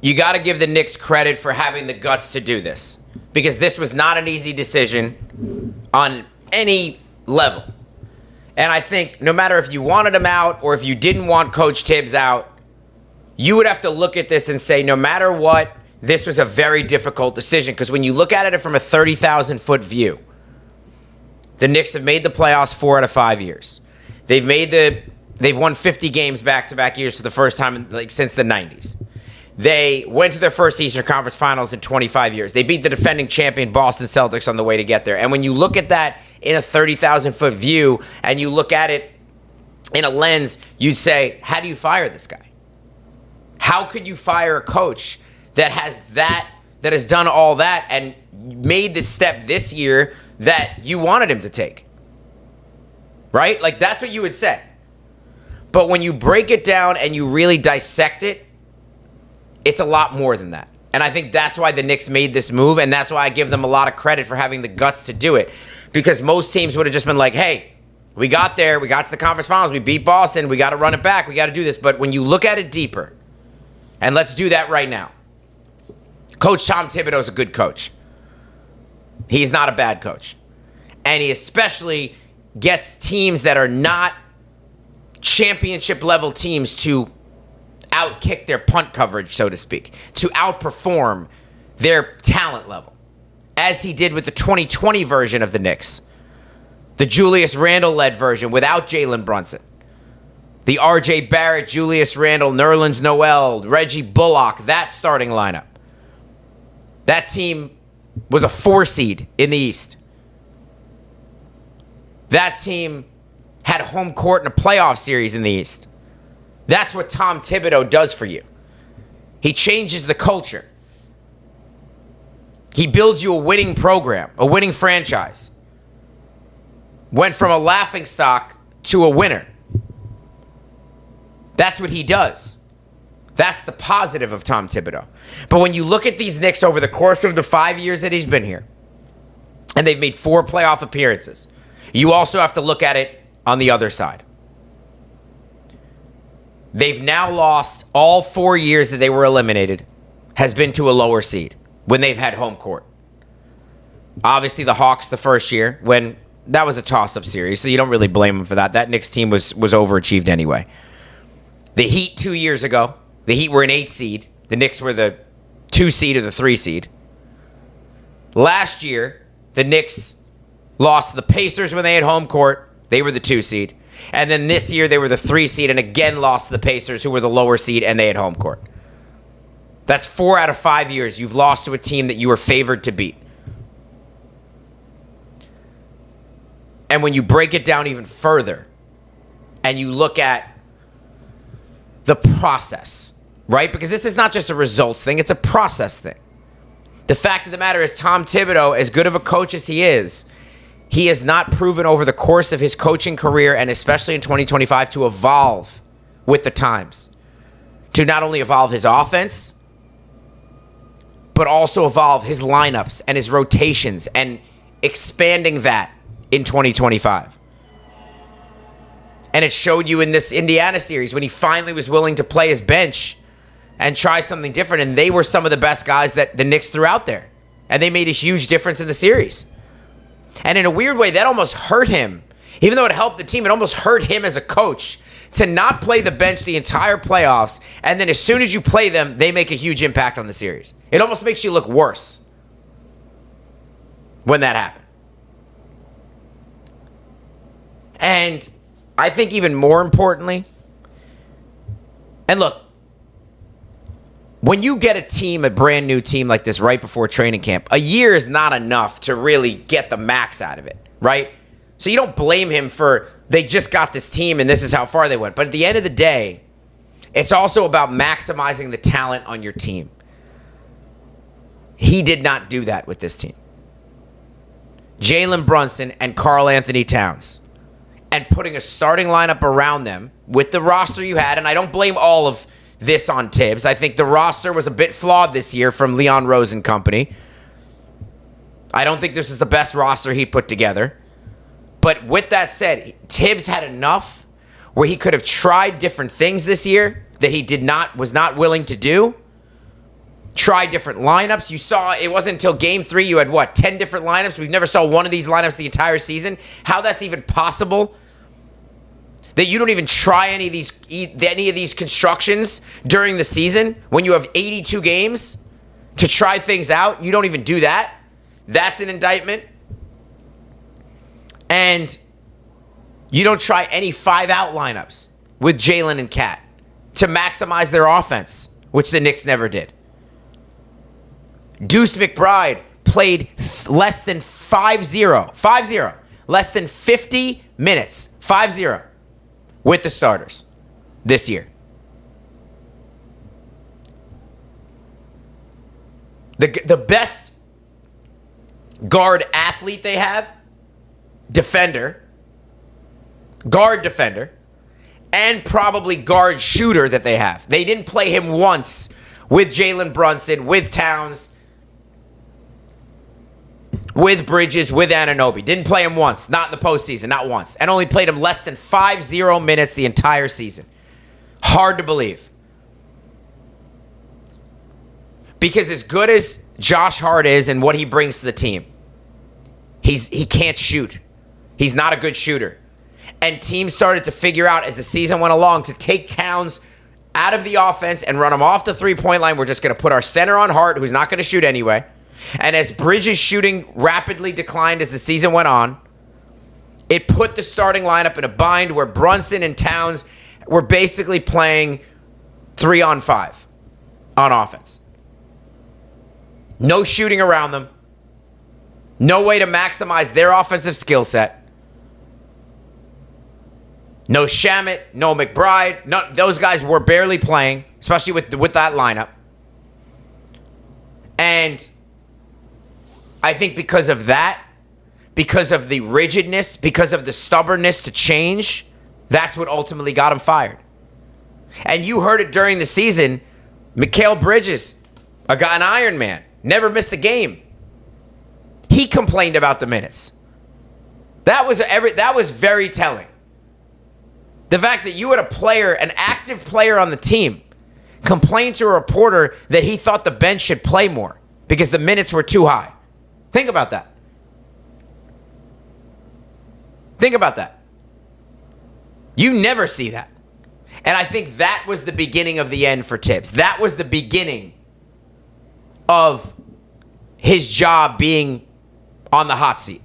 you got to give the Knicks credit for having the guts to do this, because this was not an easy decision on any level. And I think no matter if you wanted him out or if you didn't want Coach Tibbs out, you would have to look at this and say, no matter what, this was a very difficult decision. Because when you look at it from a 30,000-foot view, the Knicks have made the playoffs 4 out of 5 years. They've won 50 games back-to-back years for the first time since the 90s. They went to their first Eastern Conference Finals in 25 years. They beat the defending champion Boston Celtics on the way to get there. And when you look at that in a 30,000-foot view and you look at it in a lens, you'd say, how do you fire this guy? How could you fire a coach that has done all that and made the step this year that you wanted him to take? Right? Like, that's what you would say. But when you break it down and you really dissect it, it's a lot more than that. And I think that's why the Knicks made this move, and that's why I give them a lot of credit for having the guts to do it. Because most teams would have just been like, hey, we got there, we got to the conference finals, we beat Boston, we got to run it back, we got to do this. But when you look at it deeper, and let's do that right now. Coach Tom Thibodeau is a good coach. He's not a bad coach. And he especially gets teams that are not championship level teams to outkick their punt coverage, so to speak, to outperform their talent level, as he did with the 2020 version of the Knicks, the Julius Randle-led version without Jalen Brunson. The R.J. Barrett, Julius Randle, Nerlens Noel, Reggie Bullock, that starting lineup. That team was a 4 seed in the East. That team had home court in a playoff series in the East. That's what Tom Thibodeau does for you. He changes the culture. He builds you a winning program, a winning franchise. Went from a laughingstock to a winner. That's what he does. That's the positive of Tom Thibodeau. But when you look at these Knicks over the course of the 5 years that he's been here, and they've made 4 playoff appearances, you also have to look at it on the other side. They've now lost all 4 years that they were eliminated has been to a lower seed when they've had home court. Obviously, the Hawks the first year, when that was a toss-up series, so you don't really blame them for that. That Knicks team was overachieved anyway. The Heat 2 years ago, the Heat were an 8 seed. The Knicks were the 2 seed or the 3 seed. Last year, the Knicks lost to the Pacers when they had home court. They were the 2 seed. And then this year, they were the 3 seed and again lost to the Pacers, who were the lower seed, and they had home court. That's 4 out of 5 years you've lost to a team that you were favored to beat. And when you break it down even further and you look at the process, right? Because this is not just a results thing, it's a process thing. The fact of the matter is, Tom Thibodeau, as good of a coach as he has not proven over the course of his coaching career, and especially in 2025, to evolve with the times. To not only evolve his offense, but also evolve his lineups and his rotations and expanding that in 2025. And it showed you in this Indiana series when he finally was willing to play his bench and try something different. And they were some of the best guys that the Knicks threw out there. And they made a huge difference in the series. And in a weird way, that almost hurt him. Even though it helped the team, it almost hurt him as a coach to not play the bench the entire playoffs. And then as soon as you play them, they make a huge impact on the series. It almost makes you look worse when that happened. And I think even more importantly, and look, when you get a team, a brand new team like this right before training camp, a year is not enough to really get the max out of it, right? So you don't blame him for they just got this team and this is how far they went. But at the end of the day, it's also about maximizing the talent on your team. He did not do that with this team. Jalen Brunson and Karl Anthony Towns, and putting a starting lineup around them with the roster you had, and I don't blame all of this on Tibbs. I think the roster was a bit flawed this year from Leon Rose and company. I don't think this is the best roster he put together. But with that said, Tibbs had enough where he could have tried different things this year that he was not willing to do. try different lineups. You saw it wasn't until game 3 you had 10 different lineups. We've never saw one of these lineups the entire season. How that's even possible? That you don't even try any of these constructions during the season when you have 82 games to try things out. You don't even do that. That's an indictment. And you don't try any 5-out lineups with Jalen and Cat to maximize their offense, which the Knicks never did. Deuce McBride played less than 5-0, less than 50 minutes, 5-0, with the starters this year. The best guard athlete they have, guard defender, and probably guard shooter that they have. They didn't play him once with Jalen Brunson, with Towns, with Bridges, with Anunoby. Didn't play him once, not in the postseason, not once. And only played him less than 5-0 minutes the entire season. Hard to believe. Because as good as Josh Hart is and what he brings to the team, he can't shoot. He's not a good shooter. And teams started to figure out as the season went along to take Towns out of the offense and run him off the three-point line. We're just going to put our center on Hart, who's not going to shoot anyway. And as Bridges' shooting rapidly declined as the season went on, it put the starting lineup in a bind where Brunson and Towns were basically playing 3-on-5 on offense. No shooting around them. No way to maximize their offensive skill set. No Shamet, no McBride. No, those guys were barely playing, especially with that lineup. And I think because of that, because of the rigidness, because of the stubbornness to change, that's what ultimately got him fired. And you heard it during the season. Mikal Bridges, an Iron Man, never missed a game. He complained about the minutes. That was very telling. The fact that you had a player, an active player on the team, complain to a reporter that he thought the bench should play more because the minutes were too high. Think about that. Think about that. You never see that. And I think that was the beginning of the end for Tibbs. That was the beginning of his job being on the hot seat.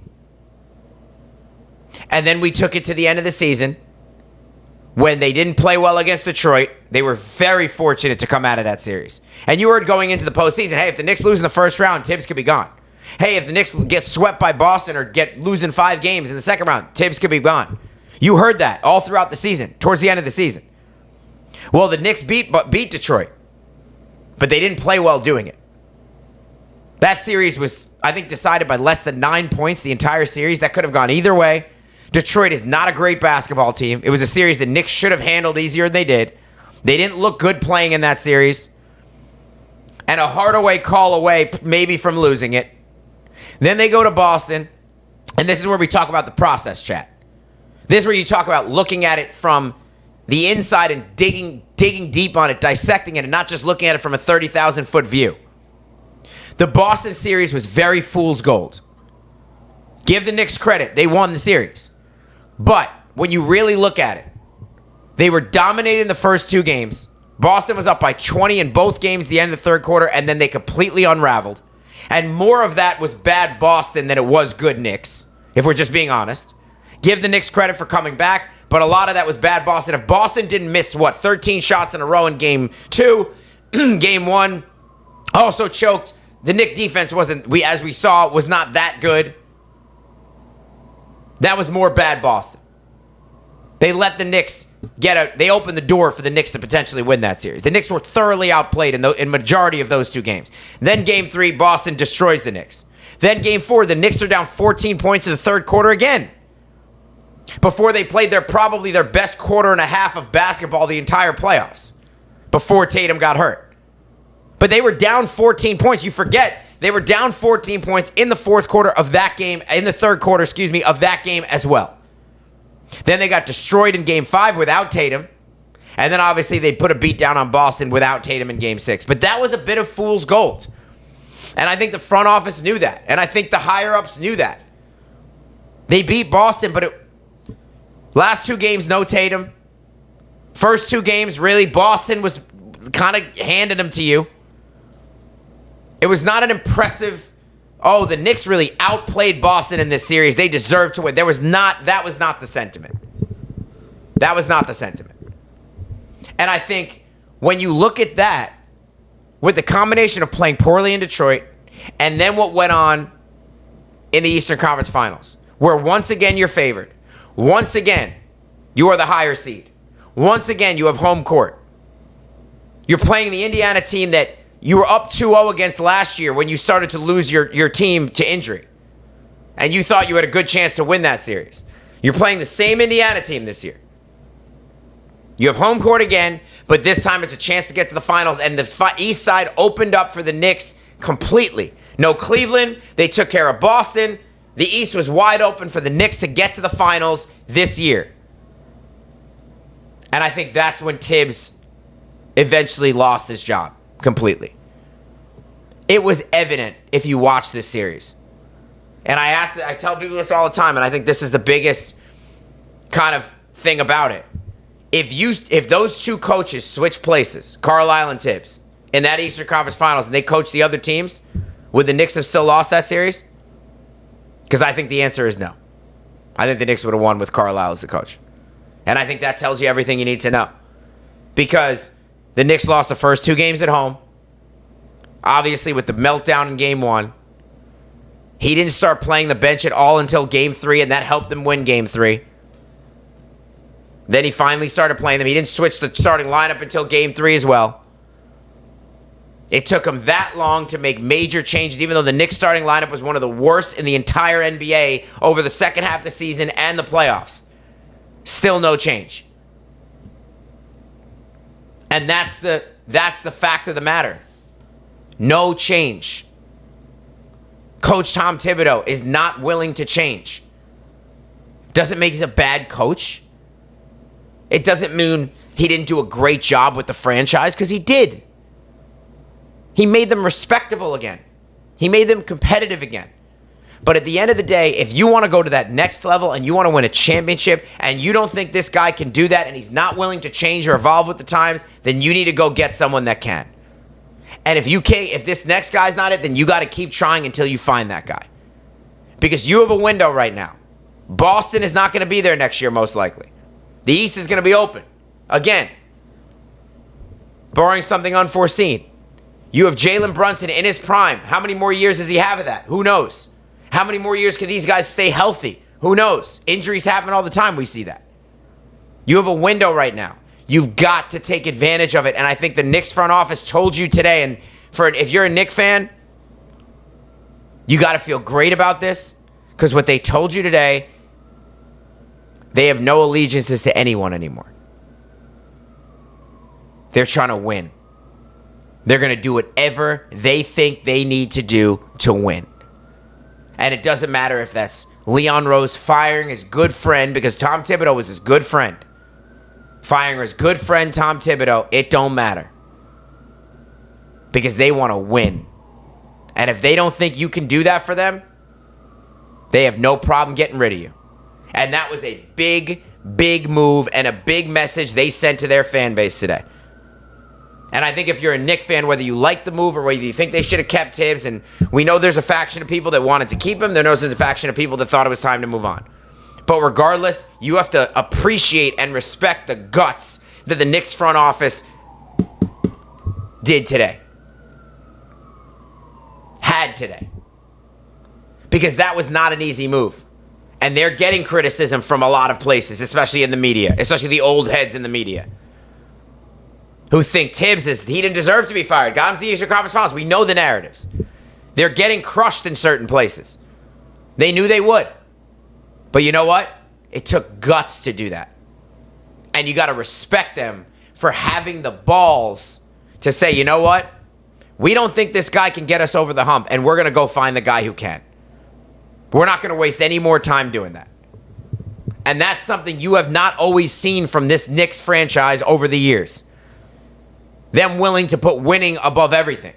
And then we took it to the end of the season when they didn't play well against Detroit. They were very fortunate to come out of that series. And you heard going into the postseason, hey, if the Knicks lose in the first round, Tibbs could be gone. Hey, if the Knicks get swept by Boston or losing 5 games in the second round, Tibbs could be gone. You heard that all throughout the season, towards the end of the season. Well, the Knicks beat Detroit, but they didn't play well doing it. That series was, I think, decided by less than 9 points the entire series. That could have gone either way. Detroit is not a great basketball team. It was a series the Knicks should have handled easier than they did. They didn't look good playing in that series. And a Hardaway call away maybe from losing it. Then they go to Boston, and this is where we talk about the process, chat. This is where you talk about looking at it from the inside and digging deep on it, dissecting it, and not just looking at it from a 30,000-foot view. The Boston series was very fool's gold. Give the Knicks credit. They won the series. But when you really look at it, they were dominating the first 2 games. Boston was up by 20 in both games at the end of the third quarter, and then they completely unraveled. And more of that was bad Boston than it was good Knicks, if we're just being honest. Give the Knicks credit for coming back, but a lot of that was bad Boston. If Boston didn't miss, 13 shots in a row in game 2, game 1 also choked. The Knicks defense as we saw, was not that good. That was more bad Boston. They let the Knicks they opened the door for the Knicks to potentially win that series. The Knicks were thoroughly outplayed in majority of those 2 games. Then game 3, Boston destroys the Knicks. Then game 4, the Knicks are down 14 points in the third quarter again. Before they played probably their best quarter and a half of basketball the entire playoffs. Before Tatum got hurt. But they were down 14 points. You forget, they were down 14 points in the fourth quarter of that game, in the third quarter, of that game as well. Then they got destroyed in game 5 without Tatum. And then obviously they put a beat down on Boston without Tatum in Game 6. But that was a bit of fool's gold. And I think the front office knew that. And I think the higher-ups knew that. They beat Boston, but last 2 games, no Tatum. First 2 games, really, Boston was kind of handing them to you. It was not an impressive, the Knicks really outplayed Boston in this series. They deserve to win. That was not the sentiment. That was not the sentiment. And I think when you look at that, with the combination of playing poorly in Detroit and then what went on in the Eastern Conference Finals, where once again you're favored. Once again, you are the higher seed. Once again, you have home court. You're playing the Indiana team that you were up 2-0 against last year when you started to lose your team to injury. And you thought you had a good chance to win that series. You're playing the same Indiana team this year. You have home court again, but this time it's a chance to get to the finals. And the East side opened up for the Knicks completely. No Cleveland. They took care of Boston. The East was wide open for the Knicks to get to the finals this year. And I think that's when Tibbs eventually lost his job completely. It was evident if you watch this series. And I tell people this all the time, and I think this is the biggest kind of thing about it. If those 2 coaches switch places, Carlisle and Tibbs, in that Eastern Conference Finals, and they coach the other teams, would the Knicks have still lost that series? Because I think the answer is no. I think the Knicks would have won with Carlisle as the coach. And I think that tells you everything you need to know. Because the Knicks lost the first 2 games at home. Obviously, with the meltdown in Game 1. He didn't start playing the bench at all until Game 3, and that helped them win Game 3. Then he finally started playing them. He didn't switch the starting lineup until Game 3 as well. It took him that long to make major changes, even though the Knicks starting lineup was one of the worst in the entire NBA over the second half of the season and the playoffs. Still no change. And that's the fact of the matter. No change. Coach Tom Thibodeau is not willing to change. Doesn't make him a bad coach. It doesn't mean he didn't do a great job with the franchise, because he did. He made them respectable again. He made them competitive again. But at the end of the day, if you want to go to that next level and you want to win a championship and you don't think this guy can do that and he's not willing to change or evolve with the times, then you need to go get someone that can. And if this next guy's not it, then you got to keep trying until you find that guy. Because you have a window right now. Boston is not going to be there next year, most likely. The East is going to be open. Again, barring something unforeseen. You have Jalen Brunson in his prime. How many more years does he have of that? Who knows? How many more years can these guys stay healthy? Who knows? Injuries happen all the time. We see that. You have a window right now. You've got to take advantage of it. And I think the Knicks front office told you today, and if you're a Knicks fan, you got to feel great about this, because what they told you today, they have no allegiances to anyone anymore. They're trying to win. They're going to do whatever they think they need to do to win. And it doesn't matter if that's Leon Rose firing his good friend, because Tom Thibodeau was his good friend. Firing his good friend Tom Thibodeau, it don't matter. Because they want to win. And if they don't think you can do that for them, they have no problem getting rid of you. And that was a big, big move and a big message they sent to their fan base today. And I think if you're a Knicks fan, whether you like the move or whether you think they should have kept Tibbs, and we know there's a faction of people that wanted to keep him, there's a faction of people that thought it was time to move on. But regardless, you have to appreciate and respect the guts that the Knicks front office did today. Had today. Because that was not an easy move. And they're getting criticism from a lot of places, especially in the media, especially the old heads in the media, who think he didn't deserve to be fired. Got him to the Eastern Conference Finals. We know the narratives. They're getting crushed in certain places. They knew they would. But you know what? It took guts to do that. And you got to respect them for having the balls to say, you know what? We don't think this guy can get us over the hump, and we're going to go find the guy who can. We're not going to waste any more time doing that. And that's something you have not always seen from this Knicks franchise over the years. Them willing to put winning above everything.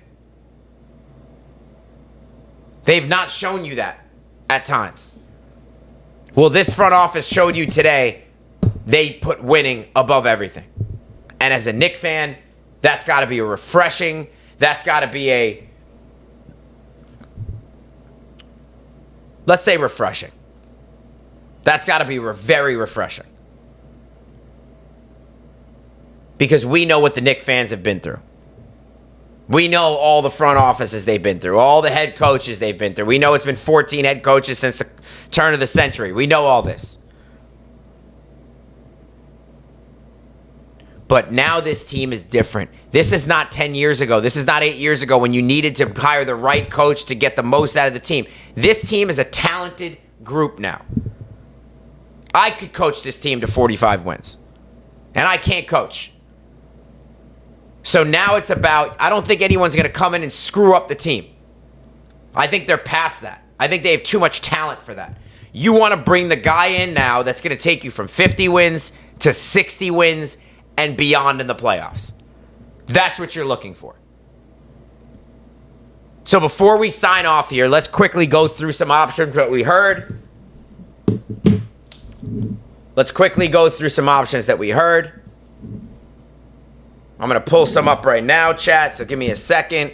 They've not shown you that at times. Well, this front office showed you today they put winning above everything. And as a Knicks fan, that's got to be refreshing. That's got to be let's say refreshing. That's got to be very refreshing. Because we know what the Knicks fans have been through. We know all the front offices they've been through, all the head coaches they've been through. We know it's been 14 head coaches since the turn of the century. We know all this. But now this team is different. This is not 10 years ago. This is not 8 years ago when you needed to hire the right coach to get the most out of the team. This team is a talented group now. I could coach this team to 45 wins. And I can't coach. So now it's about, I don't think anyone's going to come in and screw up the team. I think they're past that. I think they have too much talent for that. You want to bring the guy in now that's going to take you from 50 wins to 60 wins and beyond in the playoffs. That's what you're looking for. So before we sign off here, let's quickly go through some options that we heard. Let's quickly go through some options that we heard. I'm going to pull some up right now, chat, so give me a second.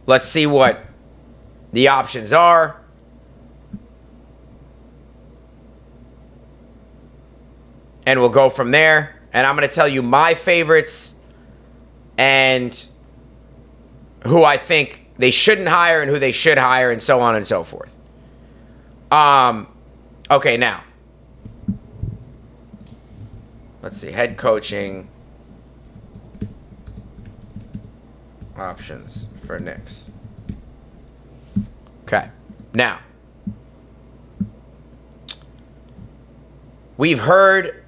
Let's see what the options are. And we'll go from there. And I'm going to tell you my favorites and who I think they shouldn't hire and who they should hire and so on and so forth. Okay, now. Let's see. Head coaching options for Knicks. Okay. Now. We've heard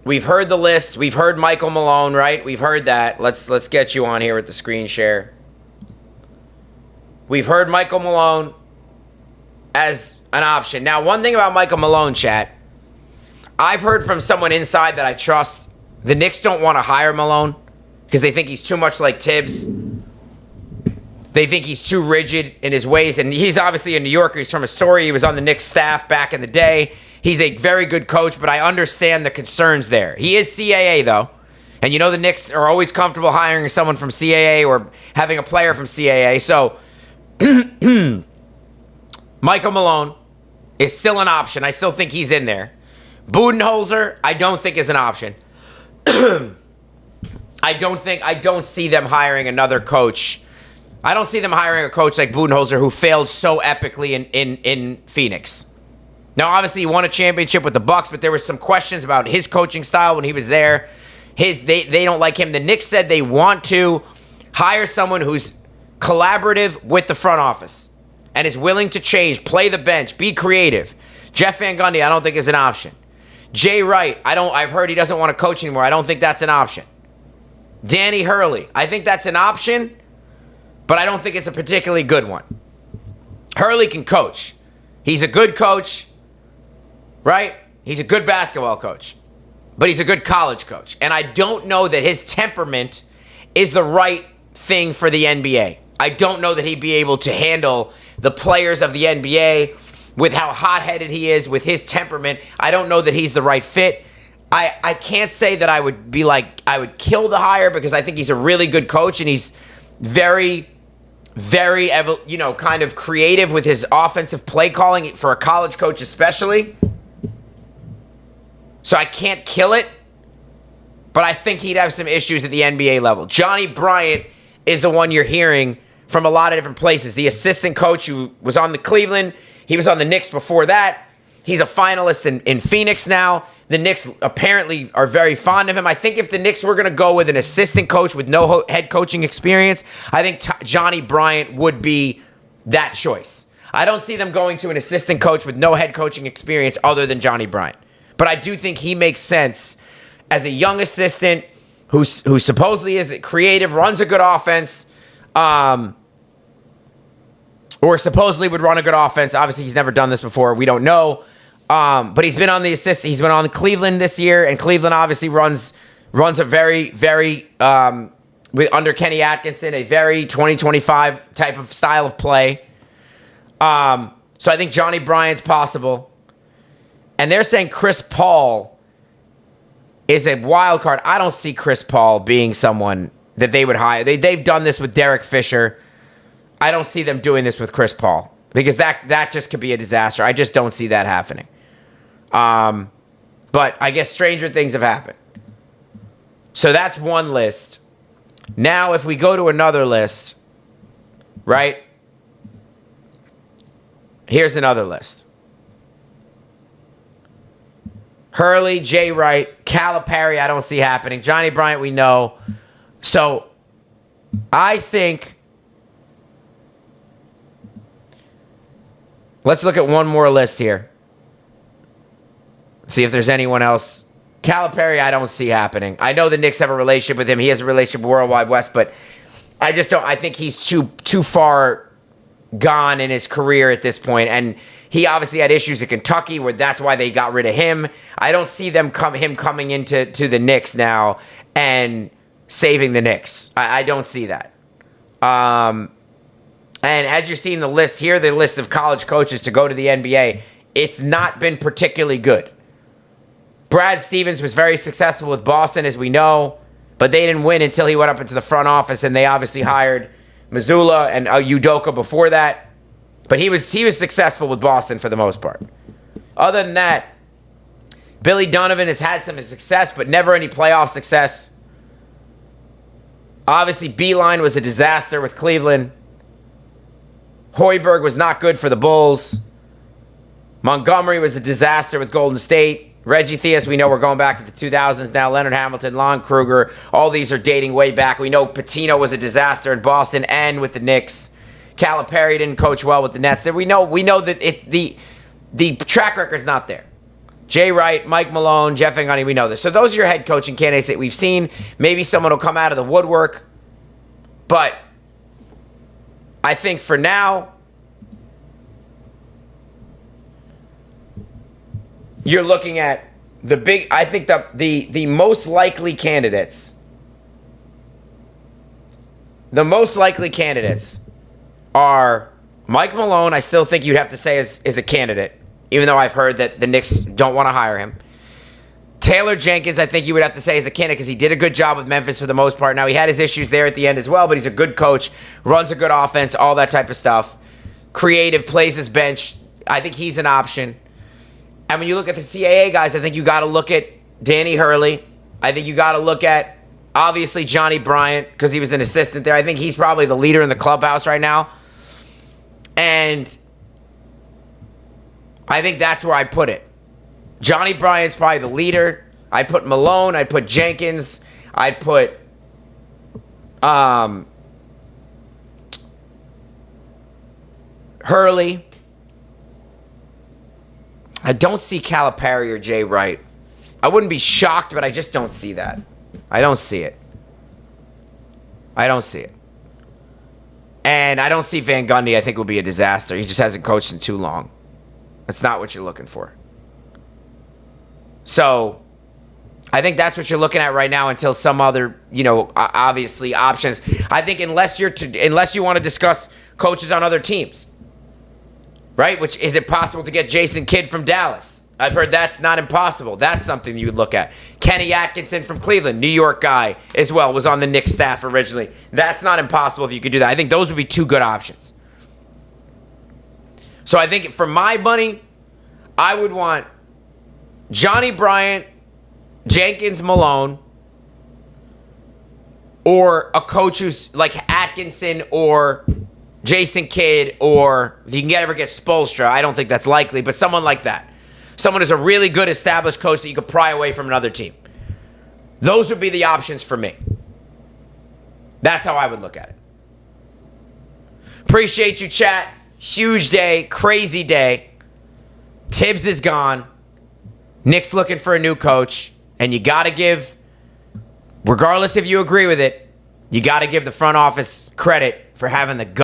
the list. We've heard Michael Malone, right? We've heard that. Let's get you on here with the screen share. We've heard Michael Malone as an option. Now, one thing about Michael Malone, chat, I've heard from someone inside that I trust, the Knicks don't want to hire Malone because they think he's too much like Tibbs. They think he's too rigid in his ways, and he's obviously a New Yorker. He's from Astoria. He was on the Knicks staff back in the day. He's a very good coach, but I understand the concerns there. He is CAA, though. And you know the Knicks are always comfortable hiring someone from CAA or having a player from CAA. So Michael Malone is still an option. I still think he's in there. Budenholzer, I don't think is an option. I don't see them hiring another coach. I don't see them hiring a coach like Budenholzer who failed so epically in Phoenix. Now, obviously, he won a championship with the Bucks, but there were some questions about his coaching style when he was there. They don't like him. The Knicks said they want to hire someone who's collaborative with the front office and is willing to change, play the bench, be creative. Jeff Van Gundy, I don't think is an option. Jay Wright, I've heard he doesn't want to coach anymore. I don't think that's an option. Danny Hurley, I think that's an option, but I don't think it's a particularly good one. Hurley can coach. He's a good coach, right? He's a good basketball coach, but he's a good college coach. And I don't know that his temperament is the right thing for the NBA. I don't know that he'd be able to handle the players of the NBA with how hot-headed he is, with his temperament. I don't know that he's the right fit. I can't say that I would be like, I would kill the hire because I think he's a really good coach and he's very, very, kind of creative with his offensive play calling for a college coach especially. So I can't kill it, but I think he'd have some issues at the NBA level. Johnny Bryant is the one you're hearing from a lot of different places. The assistant coach who was on the Cleveland, he was on the Knicks before that. He's a finalist in Phoenix now. The Knicks apparently are very fond of him. I think if the Knicks were going to go with an assistant coach with no head coaching experience, I think Johnny Bryant would be that choice. I don't see them going to an assistant coach with no head coaching experience other than Johnny Bryant. But I do think he makes sense as a young assistant who supposedly is creative, runs a good offense. or supposedly would run a good offense. Obviously, he's never done this before. We don't know. But he's been on the assist. He's been on Cleveland this year, and Cleveland obviously runs a very, very, under Kenny Atkinson, a very 2025 type of style of play. So I think Johnny Bryant's possible. And they're saying Chris Paul is a wild card. I don't see Chris Paul being someone that they would hire. They've done this with Derek Fisher. I don't see them doing this with Chris Paul because that just could be a disaster. I just don't see that happening. But I guess stranger things have happened. So that's one list. Now, if we go to another list, right? Here's another list. Hurley, Jay Wright, Calipari, I don't see happening. Johnny Bryant, we know. So I think let's look at one more list here. See if there's anyone else. Calipari, I don't see happening. I know the Knicks have a relationship with him. He has a relationship with Worldwide West, but I just don't. I think he's too far gone in his career at this point, and he obviously had issues at Kentucky, where that's why they got rid of him. I don't see him coming into the Knicks now and saving the Knicks. I don't see that. And as you're seeing the list here, the list of college coaches to go to the NBA, it's not been particularly good. Brad Stevens was very successful with Boston, as we know, but they didn't win until he went up into the front office, and they obviously hired Mazzulla and Udoka before that. But he was successful with Boston for the most part. Other than that, Billy Donovan has had some success, but never any playoff success. Obviously, Beeline was a disaster with Cleveland. Hoiberg was not good for the Bulls. Montgomery was a disaster with Golden State. Reggie Theus, we know we're going back to the 2000s now. Leonard Hamilton, Lon Kruger, all these are dating way back. We know Patino was a disaster in Boston and with the Knicks. Calipari didn't coach well with the Nets. We know that the track record's not there. Jay Wright, Mike Malone, Jeff Van Gundy, we know this. So those are your head coaching candidates that we've seen. Maybe someone will come out of the woodwork. But I think for now, you're looking at I think the most likely candidates. The most likely candidates are Mike Malone. I still think you'd have to say is a candidate, even though I've heard that the Knicks don't want to hire him. Taylor Jenkins, I think you would have to say is a candidate because he did a good job with Memphis for the most part. Now, he had his issues there at the end as well, but he's a good coach, runs a good offense, all that type of stuff. Creative, plays his bench. I think he's an option. And when you look at the CAA guys, I think you got to look at Danny Hurley. I think you got to look at, obviously, Johnny Bryant because he was an assistant there. I think he's probably the leader in the clubhouse right now. And I think that's where I put it. Johnny Bryant's probably the leader. I put Malone. I put Jenkins. I put Hurley. I don't see Calipari or Jay Wright. I wouldn't be shocked, but I just don't see that. I don't see it. I don't see it. And I don't see Van Gundy. I think will be a disaster. He just hasn't coached in too long. That's not what you're looking for. So I think that's what you're looking at right now until some other, obviously options. I think unless you want to discuss coaches on other teams, right? Which is it possible to get Jason Kidd from Dallas? I've heard that's not impossible. That's something you would look at. Kenny Atkinson from Cleveland, New York guy as well, was on the Knicks staff originally. That's not impossible if you could do that. I think those would be two good options. So I think for my money, I would want Johnny Bryant, Jenkins, Malone, or a coach who's like Atkinson or Jason Kidd, or if you can ever get Spoelstra, I don't think that's likely, but someone like that. Someone who's a really good established coach that you could pry away from another team. Those would be the options for me. That's how I would look at it. Appreciate you, chat. Huge day, crazy day. Tibbs is gone. Knicks looking for a new coach. And you got to give, regardless if you agree with it, you got to give the front office credit for having the